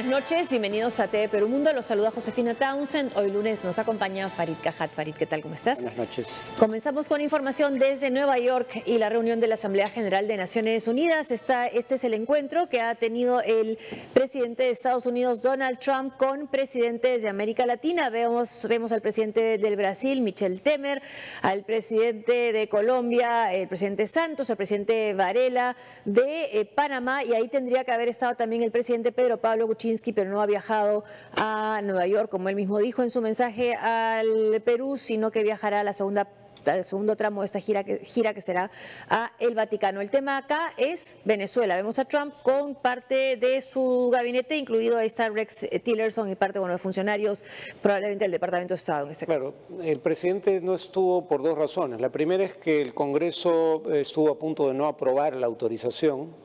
Buenas noches, bienvenidos a TV Perú Mundo. Los saluda Josefina Townsend. Hoy lunes nos acompaña Farid Cajat. Farid, ¿qué tal? ¿Cómo estás? Buenas noches. Comenzamos con información desde Nueva York y la reunión de la Asamblea General de Naciones Unidas. Este es el encuentro que ha tenido el presidente de Estados Unidos, Donald Trump, con presidentes de América Latina. Vemos al presidente del Brasil, Michel Temer, al presidente de Colombia, el presidente Santos, al presidente Varela de Panamá, y ahí tendría que haber estado también el presidente Pedro Pablo Kuczynski, pero no ha viajado a Nueva York, como él mismo dijo en su mensaje al Perú, sino que viajará al segundo tramo de esta gira que será a el Vaticano. El tema acá es Venezuela. Vemos a Trump con parte de su gabinete, incluido ahí está Rex Tillerson y parte de funcionarios, probablemente del Departamento de Estado en este caso. Claro, el presidente no estuvo por dos razones. La primera es que el Congreso estuvo a punto de no aprobar la autorización,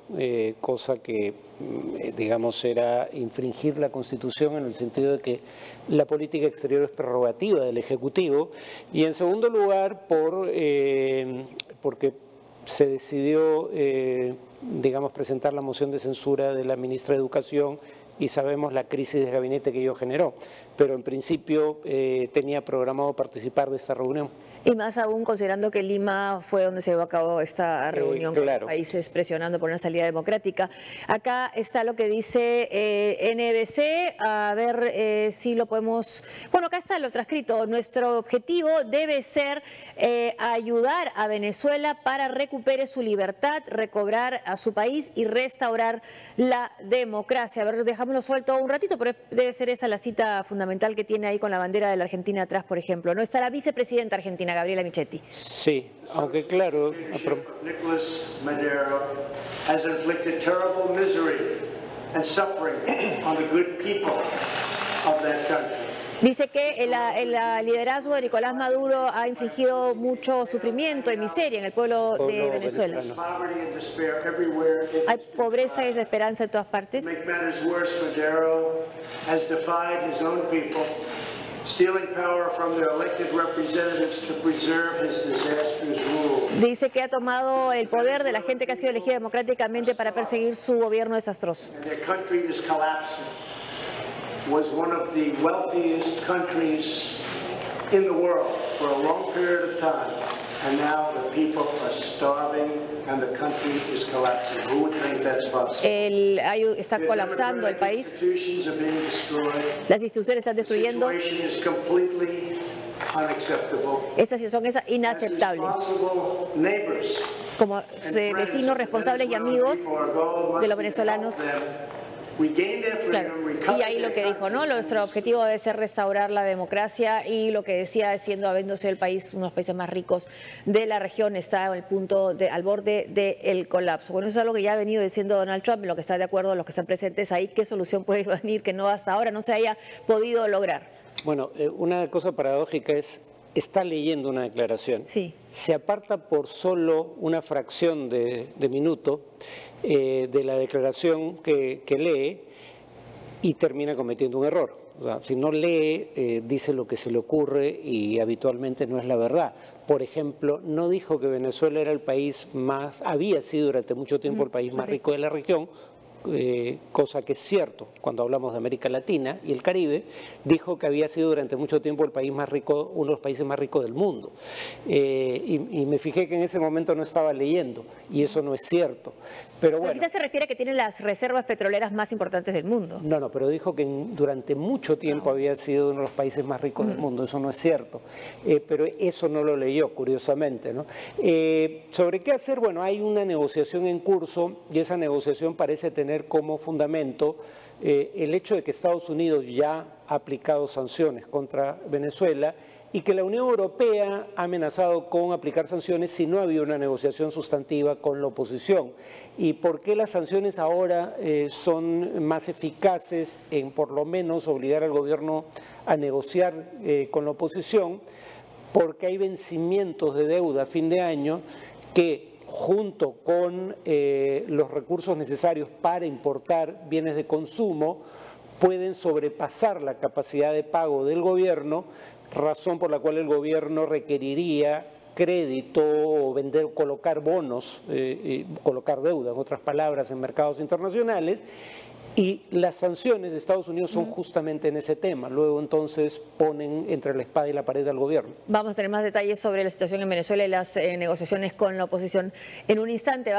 cosa que, digamos, era infringir la Constitución en el sentido de que la política exterior es prerrogativa del Ejecutivo, y en segundo lugar porque se decidió, digamos, presentar la moción de censura de la ministra de Educación, y sabemos la crisis de gabinete que ello generó, pero en principio tenía programado participar de esta reunión. Y más aún considerando que Lima fue donde se llevó a cabo esta reunión con los países presionando por una salida democrática. Acá está lo que dice NBC, a ver si lo podemos... Bueno, acá está lo transcrito. Nuestro objetivo debe ser ayudar a Venezuela para recupere su libertad, recobrar a su país y restaurar la democracia. A ver, dejámoslo suelto un ratito, pero debe ser esa la cita fundamental que tiene ahí con la bandera de la Argentina atrás, por ejemplo. No está la vicepresidenta argentina, Gabriela Michetti. Sí, aunque claro... Nicolás Maduro has inflicted terrible misery and suffering on the good people of that country. Dice que el liderazgo de Nicolás Maduro ha infligido mucho sufrimiento y miseria en el pueblo de Venezuela. Hay pobreza y desesperanza en todas partes. Dice que ha tomado el poder de la gente que ha sido elegida democráticamente para perseguir su gobierno desastroso. Was one of the wealthiest countries in the world for a long period of time, and now the people are starving and the country is collapsing. Who would think that's possible? Está colapsando el país. Las instituciones están destruyendo. The situation is completely unacceptable. Esta situación es inaceptable. Como vecinos responsables y amigos de los venezolanos. Claro. Y ahí lo que dijo, ¿no? Nuestro objetivo debe ser restaurar la democracia, y lo que decía, habiendo sido el país, uno de los países más ricos de la región, está al borde del colapso. Bueno, eso es algo que ya ha venido diciendo Donald Trump, en lo que está de acuerdo los que están presentes ahí. ¿Qué solución puede venir que no hasta ahora no se haya podido lograr? Bueno, una cosa paradójica es... Está leyendo una declaración, sí. Se aparta por solo una fracción de minuto de la declaración que lee y termina cometiendo un error. O sea, si no lee, dice lo que se le ocurre y habitualmente no es la verdad. Por ejemplo, no dijo que Venezuela era el país había sido durante mucho tiempo el país más rico de la región, cosa que es cierto cuando hablamos de América Latina y el Caribe. Dijo que había sido durante mucho tiempo el país más rico, uno de los países más ricos del mundo, y me fijé que en ese momento no estaba leyendo, y eso no es cierto. Pero bueno, quizás se refiere a que tiene las reservas petroleras más importantes del mundo. No, pero dijo que durante mucho tiempo había sido uno de los países más ricos del mundo. Eso no es cierto, pero eso no lo leyó, curiosamente, ¿no? ¿Sobre qué hacer? Bueno, hay una negociación en curso, y esa negociación parece tener como fundamento el hecho de que Estados Unidos ya ha aplicado sanciones contra Venezuela, y que la Unión Europea ha amenazado con aplicar sanciones si no había una negociación sustantiva con la oposición. ¿Y por qué las sanciones ahora son más eficaces en por lo menos obligar al gobierno a negociar con la oposición? Porque hay vencimientos de deuda a fin de año que, junto con los recursos necesarios para importar bienes de consumo, pueden sobrepasar la capacidad de pago del gobierno, razón por la cual el gobierno requeriría crédito o colocar bonos, colocar deuda, en otras palabras, en mercados internacionales, Y las sanciones de Estados Unidos son justamente en ese tema. Luego entonces ponen entre la espada y la pared al gobierno. Vamos a tener más detalles sobre la situación en Venezuela y las negociaciones con la oposición en un instante.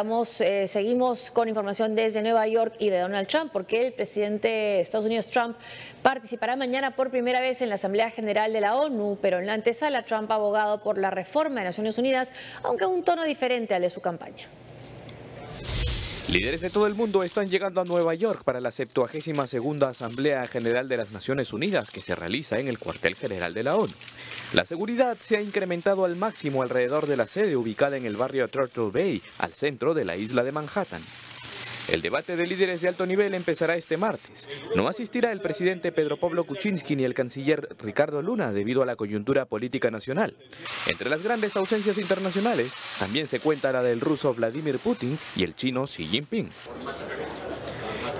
Seguimos con información desde Nueva York y de Donald Trump, porque el presidente de Estados Unidos, Trump, participará mañana por primera vez en la Asamblea General de la ONU, pero en la antesala Trump ha abogado por la reforma de Naciones Unidas, aunque en un tono diferente al de su campaña. Líderes de todo el mundo están llegando a Nueva York para la 72ª Asamblea General de las Naciones Unidas que se realiza en el cuartel general de la ONU. La seguridad se ha incrementado al máximo alrededor de la sede ubicada en el barrio Turtle Bay, al centro de la isla de Manhattan. El debate de líderes de alto nivel empezará este martes. No asistirá el presidente Pedro Pablo Kuczynski ni el canciller Ricardo Luna debido a la coyuntura política nacional. Entre las grandes ausencias internacionales también se cuenta la del ruso Vladimir Putin y el chino Xi Jinping.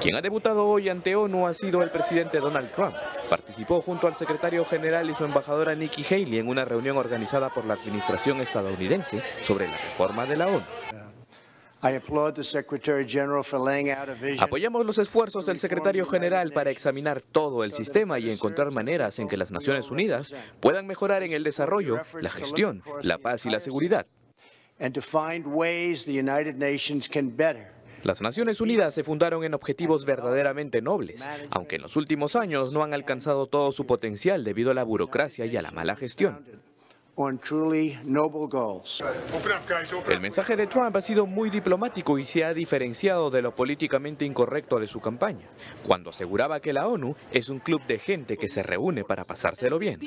Quien ha debutado hoy ante ONU ha sido el presidente Donald Trump. Participó junto al secretario general y su embajadora Nikki Haley en una reunión organizada por la administración estadounidense sobre la reforma de la ONU. Apoyamos los esfuerzos del secretario general para examinar todo el sistema y encontrar maneras en que las Naciones Unidas puedan mejorar en el desarrollo, la gestión, la paz y la seguridad. Las Naciones Unidas se fundaron en objetivos verdaderamente nobles, aunque en los últimos años no han alcanzado todo su potencial debido a la burocracia y a la mala gestión. El mensaje de Trump ha sido muy diplomático y se ha diferenciado de lo políticamente incorrecto de su campaña, cuando aseguraba que la ONU es un club de gente que se reúne para pasárselo bien.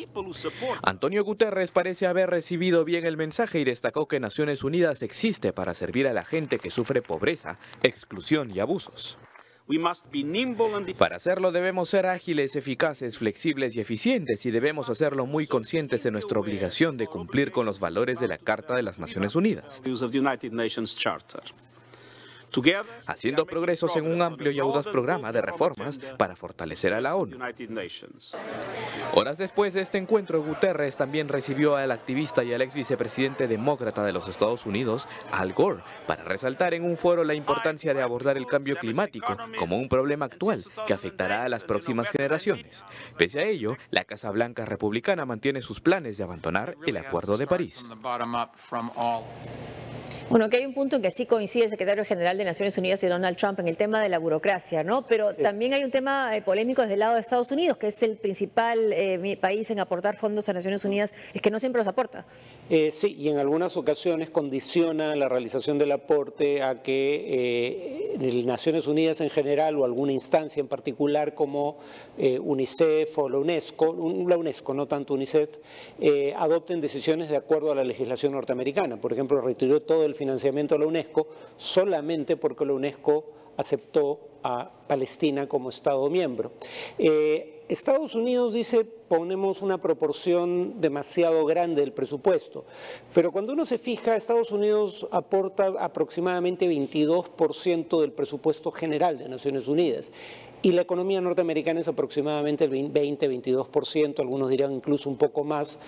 Antonio Guterres parece haber recibido bien el mensaje y destacó que Naciones Unidas existe para servir a la gente que sufre pobreza, exclusión y abusos. Para hacerlo debemos ser ágiles, eficaces, flexibles y eficientes y debemos hacerlo muy conscientes de nuestra obligación de cumplir con los valores de la Carta de las Naciones Unidas. Haciendo progresos en un amplio y audaz programa de reformas para fortalecer a la ONU. Horas después de este encuentro, Guterres también recibió al activista y al ex vicepresidente demócrata de los Estados Unidos, Al Gore, para resaltar en un foro la importancia de abordar el cambio climático como un problema actual que afectará a las próximas generaciones. Pese a ello, la Casa Blanca republicana mantiene sus planes de abandonar el Acuerdo de París. Bueno, que hay un punto en que sí coincide el secretario general de Naciones Unidas y Donald Trump en el tema de la burocracia, ¿no? Pero también hay un tema polémico desde el lado de Estados Unidos, que es el principal país en aportar fondos a Naciones Unidas, es que no siempre los aporta. Sí, y en algunas ocasiones condiciona la realización del aporte a que Naciones Unidas en general o alguna instancia en particular como UNICEF o la UNESCO, no tanto UNICEF, adopten decisiones de acuerdo a la legislación norteamericana. Por ejemplo, retiró todo el financiamiento a la UNESCO solamente porque la UNESCO aceptó a Palestina como Estado miembro. Estados Unidos dice ponemos una proporción demasiado grande del presupuesto, pero cuando uno se fija, Estados Unidos aporta aproximadamente 22% del presupuesto general de Naciones Unidas y la economía norteamericana es aproximadamente el 20-22%, algunos dirán incluso un poco más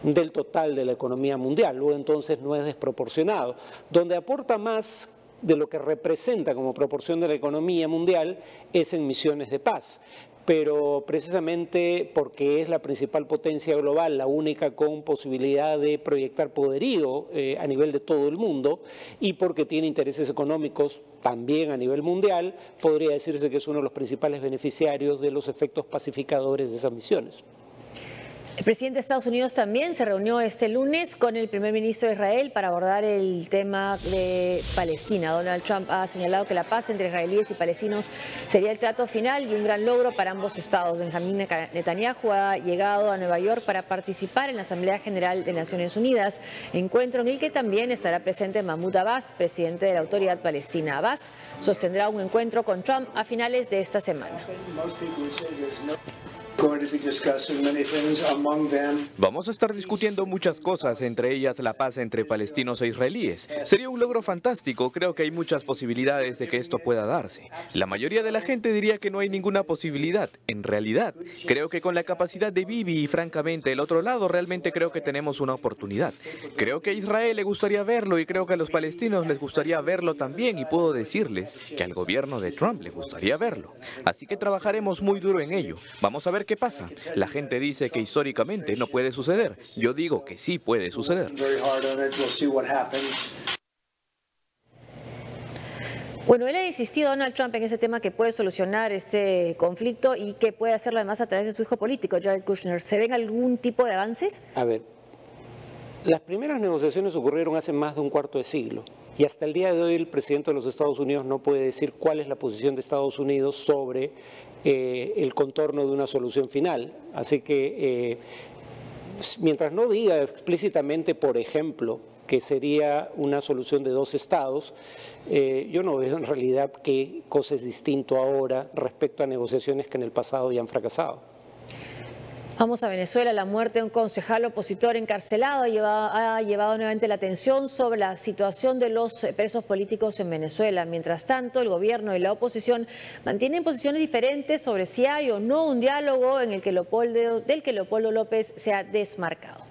del total de la economía mundial, luego entonces no es desproporcionado. Donde aporta más de lo que representa como proporción de la economía mundial es en misiones de paz, pero precisamente porque es la principal potencia global, la única con posibilidad de proyectar poderío a nivel de todo el mundo y porque tiene intereses económicos también a nivel mundial, podría decirse que es uno de los principales beneficiarios de los efectos pacificadores de esas misiones. El presidente de Estados Unidos también se reunió este lunes con el primer ministro de Israel para abordar el tema de Palestina. Donald Trump ha señalado que la paz entre israelíes y palestinos sería el trato final y un gran logro para ambos estados. Benjamín Netanyahu ha llegado a Nueva York para participar en la Asamblea General de Naciones Unidas, encuentro en el que también estará presente Mahmoud Abbas, presidente de la Autoridad Palestina. Abbas sostendrá un encuentro con Trump a finales de esta semana. Vamos a estar discutiendo muchas cosas, entre ellas la paz entre palestinos e israelíes. Sería un logro fantástico, creo que hay muchas posibilidades de que esto pueda darse. La mayoría de la gente diría que no hay ninguna posibilidad. En realidad, creo que con la capacidad de Bibi y francamente el otro lado, realmente creo que tenemos una oportunidad. Creo que a Israel le gustaría verlo y creo que a los palestinos les gustaría verlo también y puedo decirles que al gobierno de Trump le gustaría verlo. Así que trabajaremos muy duro en ello. Vamos a ver qué pasa. La gente dice que históricamente no puede suceder. Yo digo que sí puede suceder. Bueno, él ha insistido, Donald Trump, en ese tema que puede solucionar este conflicto y que puede hacerlo además a través de su hijo político, Jared Kushner. ¿Se ven algún tipo de avances? A ver, las primeras negociaciones ocurrieron hace más de un cuarto de siglo y hasta el día de hoy el presidente de los Estados Unidos no puede decir cuál es la posición de Estados Unidos sobre el contorno de una solución final. Así que mientras no diga explícitamente, por ejemplo, que sería una solución de 2 estados, yo no veo en realidad qué cosa es distinto ahora respecto a negociaciones que en el pasado ya han fracasado. Vamos a Venezuela. La muerte de un concejal opositor encarcelado ha llevado nuevamente la atención sobre la situación de los presos políticos en Venezuela. Mientras tanto, el gobierno y la oposición mantienen posiciones diferentes sobre si hay o no un diálogo en el que Leopoldo López se ha desmarcado.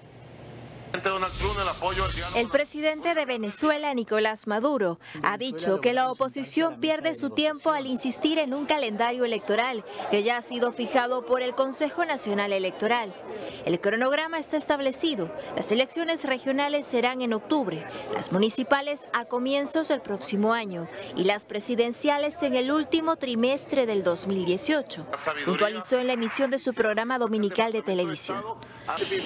El presidente de Venezuela, Nicolás Maduro, ha dicho que la oposición pierde su tiempo al insistir en un calendario electoral que ya ha sido fijado por el Consejo Nacional Electoral. El cronograma está establecido. Las elecciones regionales serán en octubre, las municipales a comienzos del próximo año y las presidenciales en el último trimestre del 2018, puntualizó en la emisión de su programa dominical de televisión.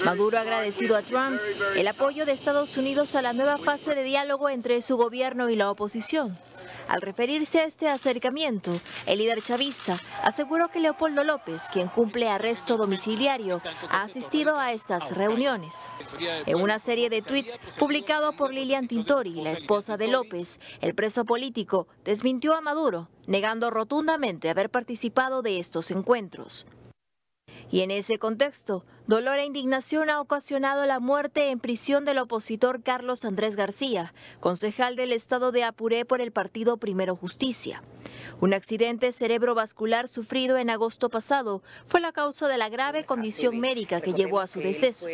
Maduro ha agradecido a Trump el apoyo de Estados Unidos a la nueva fase de diálogo entre su gobierno y la oposición. Al referirse a este acercamiento, el líder chavista aseguró que Leopoldo López, quien cumple arresto domiciliario, ha asistido a estas reuniones. En una serie de tweets publicado por Lilian Tintori, la esposa de López, el preso político desmintió a Maduro, negando rotundamente haber participado de estos encuentros. Y en ese contexto, dolor e indignación ha ocasionado la muerte en prisión del opositor Carlos Andrés García, concejal del estado de Apuré por el partido Primero Justicia. Un accidente cerebrovascular sufrido en agosto pasado fue la causa de la grave condición médica que llevó a su deceso.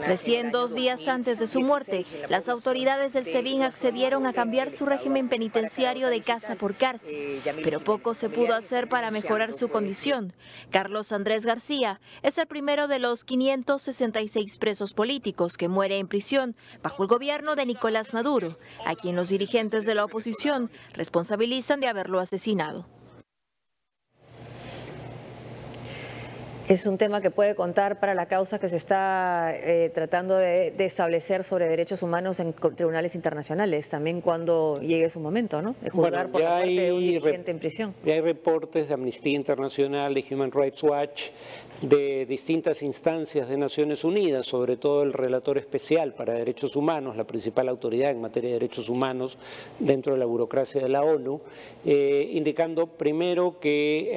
Recién 2 días antes de su muerte, las autoridades del SEBIN accedieron a cambiar su régimen penitenciario de casa por cárcel, pero poco se pudo hacer para mejorar su condición. Carlos Andrés García es el primero de los 566 presos políticos que muere en prisión bajo el gobierno de Nicolás Maduro, a quien los dirigentes de la oposición responsabilizan de haberlo asesinado. Es un tema que puede contar para la causa que se está tratando de establecer sobre derechos humanos en tribunales internacionales, también cuando llegue su momento, ¿no? De juzgar por la muerte de un dirigente en prisión. Ya hay reportes de Amnistía Internacional, de Human Rights Watch, de distintas instancias de Naciones Unidas, sobre todo el relator especial para derechos humanos, la principal autoridad en materia de derechos humanos dentro de la burocracia de la ONU, indicando primero que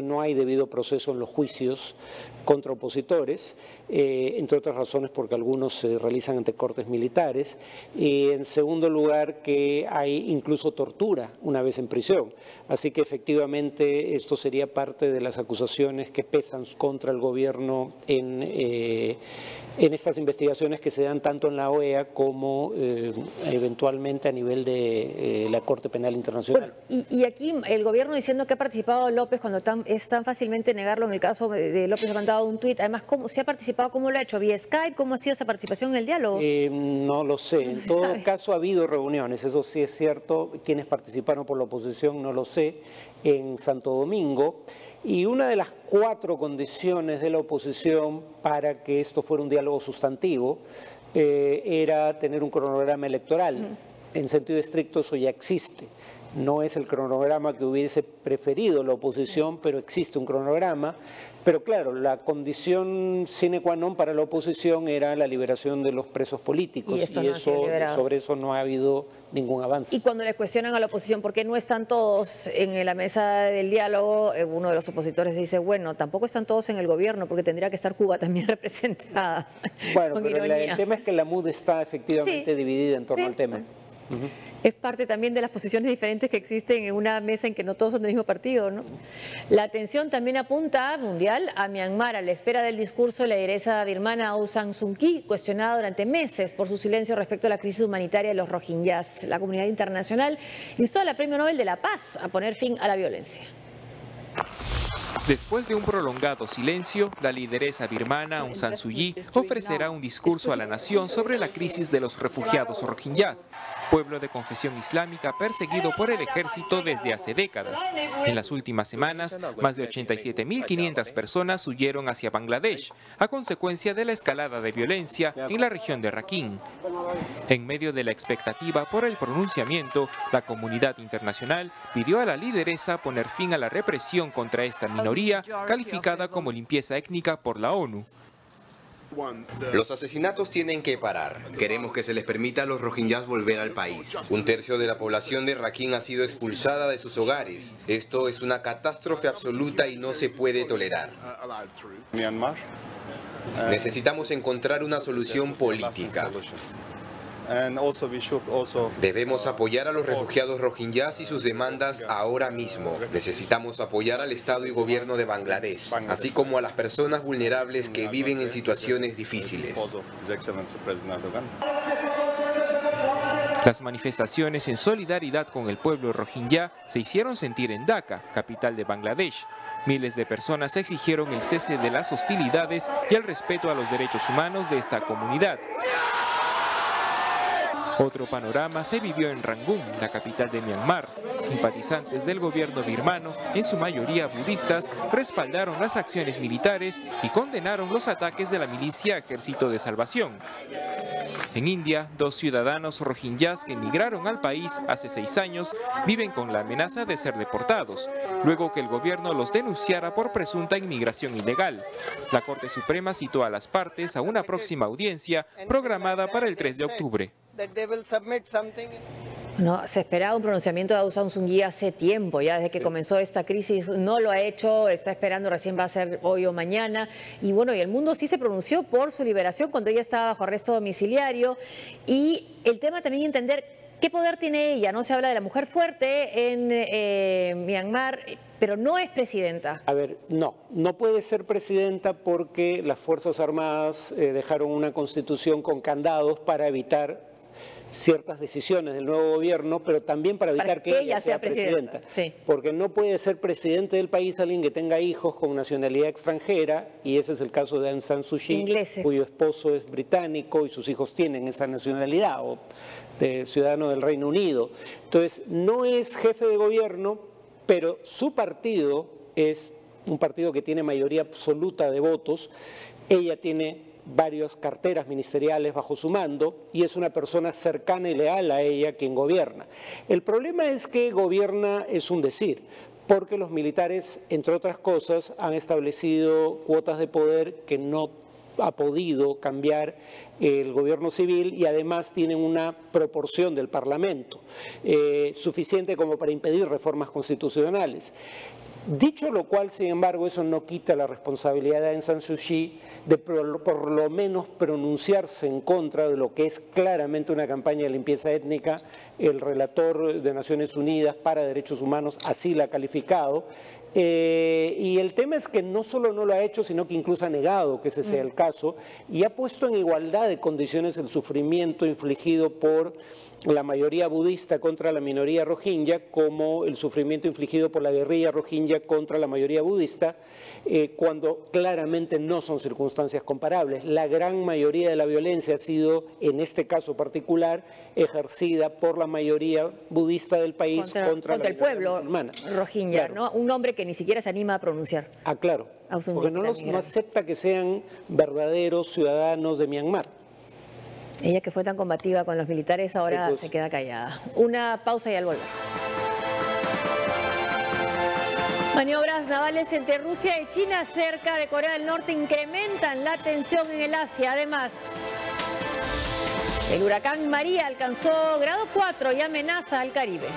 no hay debido proceso en los juicios contra opositores, entre otras razones porque algunos se realizan ante cortes militares, y en segundo lugar que hay incluso tortura una vez en prisión. Así que efectivamente esto sería parte de las acusaciones que pesan contra el gobierno en estas investigaciones que se dan tanto en la OEA como eventualmente a nivel de la Corte Penal Internacional. Bueno, y aquí el gobierno diciendo que ha participado López cuando es tan fácilmente negarlo. En el caso de López ha mandado un tuit, además, ¿cómo se ha participado? ¿Cómo lo ha hecho? ¿Vía Skype? ¿Cómo ha sido esa participación en el diálogo? No lo sé, en todo caso ha habido reuniones, eso sí es cierto. Quienes participaron por la oposición no lo sé, en Santo Domingo. Y una de las 4 condiciones de la oposición para que esto fuera un diálogo sustantivo era tener un cronograma electoral. En sentido estricto eso ya existe. No es el cronograma que hubiese preferido la oposición, pero existe un cronograma. Pero claro, la condición sine qua non para la oposición era la liberación de los presos políticos y sobre eso no ha habido ningún avance. Y cuando le cuestionan a la oposición por qué no están todos en la mesa del diálogo, uno de los opositores dice, bueno, tampoco están todos en el gobierno porque tendría que estar Cuba también representada. Bueno, pero el tema es que la MUD está efectivamente dividida en torno al tema. Es parte también de las posiciones diferentes que existen en una mesa en que no todos son del mismo partido, ¿no? La atención también apunta mundial a Myanmar, a la espera del discurso de la lideresa birmana Aung San Suu Kyi, cuestionada durante meses por su silencio respecto a la crisis humanitaria de los rohingyas. La comunidad internacional instó a la Premio Nobel de la Paz a poner fin a la violencia. Después de un prolongado silencio, la lideresa birmana Aung San Suu Kyi ofrecerá un discurso a la nación sobre la crisis de los refugiados rohingyas, pueblo de confesión islámica perseguido por el ejército desde hace décadas. En las últimas semanas, más de 87.500 personas huyeron hacia Bangladesh a consecuencia de la escalada de violencia en la región de Rakhine. En medio de la expectativa por el pronunciamiento, la comunidad internacional pidió a la lideresa poner fin a la represión contra esta minoría calificada como limpieza étnica por la ONU. Los asesinatos tienen que parar. Queremos que se les permita a los rohingyas volver al país. Un tercio de la población de Rakhine ha sido expulsada de sus hogares. Esto es una catástrofe absoluta y no se puede tolerar. Necesitamos encontrar una solución política. Debemos apoyar a los refugiados rohingyas y sus demandas ahora mismo. Necesitamos apoyar al Estado y gobierno de Bangladesh, así como a las personas vulnerables que viven en situaciones difíciles. Las manifestaciones en solidaridad con el pueblo rohingya se hicieron sentir en Dhaka, capital de Bangladesh. Miles de personas exigieron el cese de las hostilidades y el respeto a los derechos humanos de esta comunidad. Otro panorama se vivió en Rangún, la capital de Myanmar. Simpatizantes del gobierno birmano, en su mayoría budistas, respaldaron las acciones militares y condenaron los ataques de la milicia Ejército de Salvación. En India, 2 ciudadanos rohingyas que emigraron al país hace 6 años viven con la amenaza de ser deportados, luego que el gobierno los denunciara por presunta inmigración ilegal. La Corte Suprema citó a las partes a una próxima audiencia programada para el 3 de octubre. No, se esperaba un pronunciamiento de Aung San Suu Kyi hace tiempo, ya desde que comenzó esta crisis no lo ha hecho, está esperando, recién va a ser hoy o mañana. Y bueno, y el mundo sí se pronunció por su liberación cuando ella estaba bajo arresto domiciliario. Y el tema también entender qué poder tiene ella, ¿no? Se habla de la mujer fuerte en Myanmar, pero no es presidenta. A ver, no puede ser presidenta porque las Fuerzas Armadas dejaron una constitución con candados para evitar ciertas decisiones del nuevo gobierno, pero también para evitar que ella sea presidenta. Sí. Porque no puede ser presidente del país alguien que tenga hijos con nacionalidad extranjera, y ese es el caso de Aung San Suu Kyi, cuyo esposo es británico y sus hijos tienen esa nacionalidad, o de ciudadano del Reino Unido. Entonces, no es jefe de gobierno, pero su partido es un partido que tiene mayoría absoluta de votos. Ella tiene varias carteras ministeriales bajo su mando y es una persona cercana y leal a ella quien gobierna. El problema es que gobierna es un decir, porque los militares, entre otras cosas, han establecido cuotas de poder que no ha podido cambiar el gobierno civil y además tienen una proporción del Parlamento suficiente como para impedir reformas constitucionales. Dicho lo cual, sin embargo, eso no quita la responsabilidad de Aung San Suu Kyi de por lo menos pronunciarse en contra de lo que es claramente una campaña de limpieza étnica. El relator de Naciones Unidas para Derechos Humanos así la ha calificado. Y el tema es que no solo no lo ha hecho, sino que incluso ha negado que ese sea el caso y ha puesto en igualdad de condiciones el sufrimiento infligido por la mayoría budista contra la minoría rohingya como el sufrimiento infligido por la guerrilla rohingya contra la mayoría budista, cuando claramente no son circunstancias comparables. La gran mayoría de la violencia ha sido, en este caso particular, ejercida por la mayoría budista del país contra el pueblo rohingya, claro. ¿No? Un nombre que ni siquiera se anima a pronunciar. Ah, claro, porque no acepta que sean verdaderos ciudadanos de Myanmar. Ella que fue tan combativa con los militares ahora se queda callada. Una pausa y al volver. Maniobras navales entre Rusia y China cerca de Corea del Norte incrementan la tensión en el Asia. Además, el huracán María alcanzó grado 4 y amenaza al Caribe.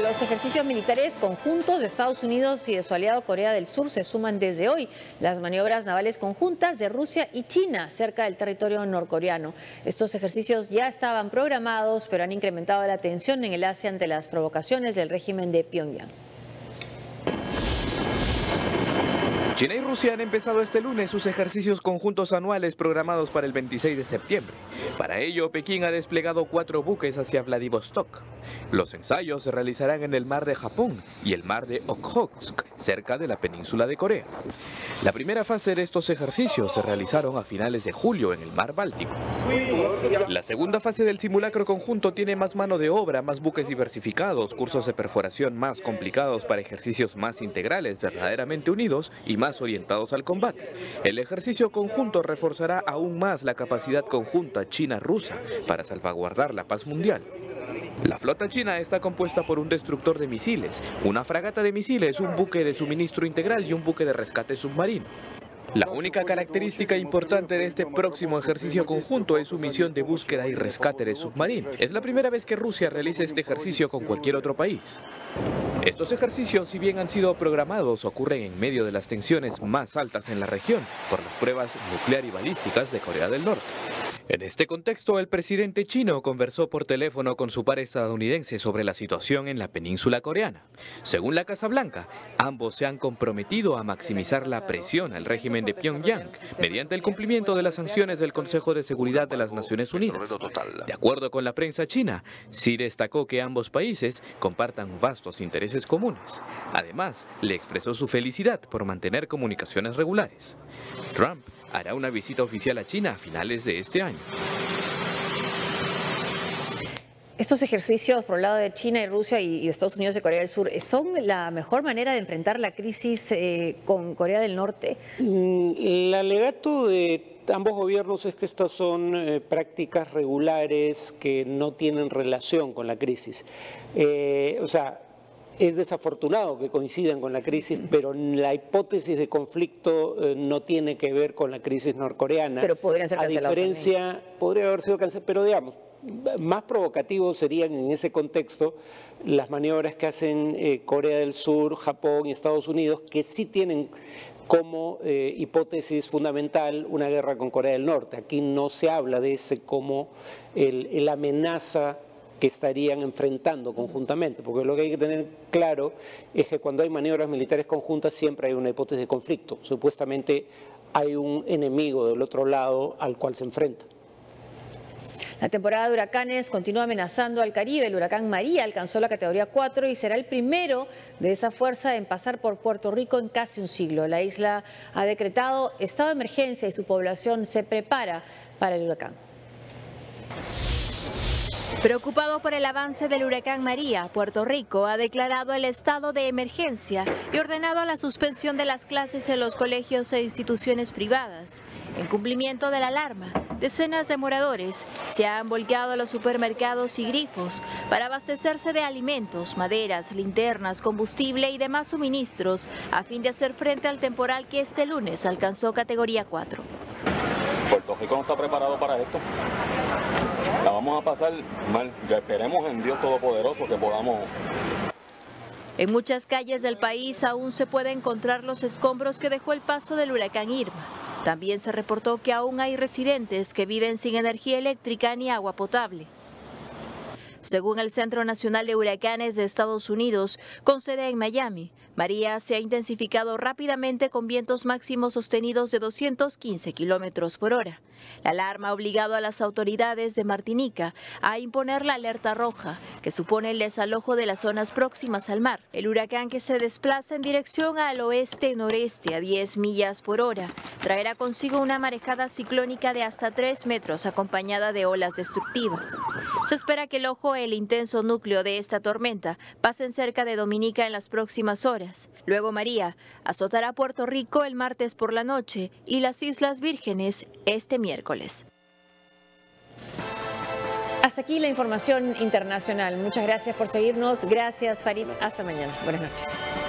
Los ejercicios militares conjuntos de Estados Unidos y de su aliado Corea del Sur se suman desde hoy. Las maniobras navales conjuntas de Rusia y China cerca del territorio norcoreano. Estos ejercicios ya estaban programados, pero han incrementado la tensión en el Asia ante las provocaciones del régimen de Pyongyang. China y Rusia han empezado este lunes sus ejercicios conjuntos anuales programados para el 26 de septiembre. Para ello, Pekín ha desplegado 4 buques hacia Vladivostok. Los ensayos se realizarán en el mar de Japón y el mar de Okhotsk, cerca de la península de Corea. La primera fase de estos ejercicios se realizaron a finales de julio en el mar Báltico. La segunda fase del simulacro conjunto tiene más mano de obra, más buques diversificados, cursos de perforación más complicados para ejercicios más integrales, verdaderamente unidos y más orientados al combate. El ejercicio conjunto reforzará aún más la capacidad conjunta china-rusa para salvaguardar la paz mundial. La flota china está compuesta por un destructor de misiles, una fragata de misiles, un buque de suministro integral y un buque de rescate submarino. La única característica importante de este próximo ejercicio conjunto es su misión de búsqueda y rescate de submarino. Es la primera vez que Rusia realiza este ejercicio con cualquier otro país. Estos ejercicios, si bien han sido programados, ocurren en medio de las tensiones más altas en la región por las pruebas nuclear y balísticas de Corea del Norte. En este contexto, el presidente chino conversó por teléfono con su par estadounidense sobre la situación en la península coreana. Según la Casa Blanca, ambos se han comprometido a maximizar la presión al régimen de Pyongyang mediante el cumplimiento de las sanciones del Consejo de Seguridad de las Naciones Unidas. De acuerdo con la prensa china, Xi destacó que ambos países compartan vastos intereses comunes. Además, le expresó su felicidad por mantener comunicaciones regulares. Trump hará una visita oficial a China a finales de este año. Estos ejercicios por el lado de China y Rusia y de Estados Unidos y Corea del Sur, ¿son la mejor manera de enfrentar la crisis con Corea del Norte? El alegato de ambos gobiernos es que estas son prácticas regulares que no tienen relación con la crisis. Es desafortunado que coincidan con la crisis, pero la hipótesis de conflicto no tiene que ver con la crisis norcoreana. Pero podrían ser cancelados. A diferencia, podría haber sido cancelados, pero digamos, más provocativos serían en ese contexto las maniobras que hacen Corea del Sur, Japón y Estados Unidos, que sí tienen como hipótesis fundamental una guerra con Corea del Norte. Aquí no se habla de ese como el amenaza que estarían enfrentando conjuntamente, porque lo que hay que tener claro es que cuando hay maniobras militares conjuntas siempre hay una hipótesis de conflicto. Supuestamente hay un enemigo del otro lado al cual se enfrenta. La temporada de huracanes continúa amenazando al Caribe. El huracán María alcanzó la categoría 4 y será el primero de esa fuerza en pasar por Puerto Rico en casi un siglo. La isla ha decretado estado de emergencia y su población se prepara para el huracán. Preocupado por el avance del huracán María, Puerto Rico ha declarado el estado de emergencia y ordenado la suspensión de las clases en los colegios e instituciones privadas. En cumplimiento de la alarma, decenas de moradores se han volcado a los supermercados y grifos para abastecerse de alimentos, maderas, linternas, combustible y demás suministros a fin de hacer frente al temporal que este lunes alcanzó categoría 4. Puerto Rico no está preparado para esto. La vamos a pasar mal. Ya esperemos en Dios Todopoderoso que podamos. En muchas calles del país aún se pueden encontrar los escombros que dejó el paso del huracán Irma. También se reportó que aún hay residentes que viven sin energía eléctrica ni agua potable. Según el Centro Nacional de Huracanes de Estados Unidos, con sede en Miami, María se ha intensificado rápidamente con vientos máximos sostenidos de 215 kilómetros por hora. La alarma ha obligado a las autoridades de Martinica a imponer la alerta roja, que supone el desalojo de las zonas próximas al mar. El huracán, que se desplaza en dirección al oeste-noreste a 10 millas por hora, traerá consigo una marejada ciclónica de hasta 3 metros acompañada de olas destructivas. Se espera que el ojo e el intenso núcleo de esta tormenta pasen cerca de Dominica en las próximas horas. Luego María azotará Puerto Rico el martes por la noche y las Islas Vírgenes este miércoles. Hasta aquí la información internacional. Muchas gracias por seguirnos. Gracias, Farid. Hasta mañana. Buenas noches.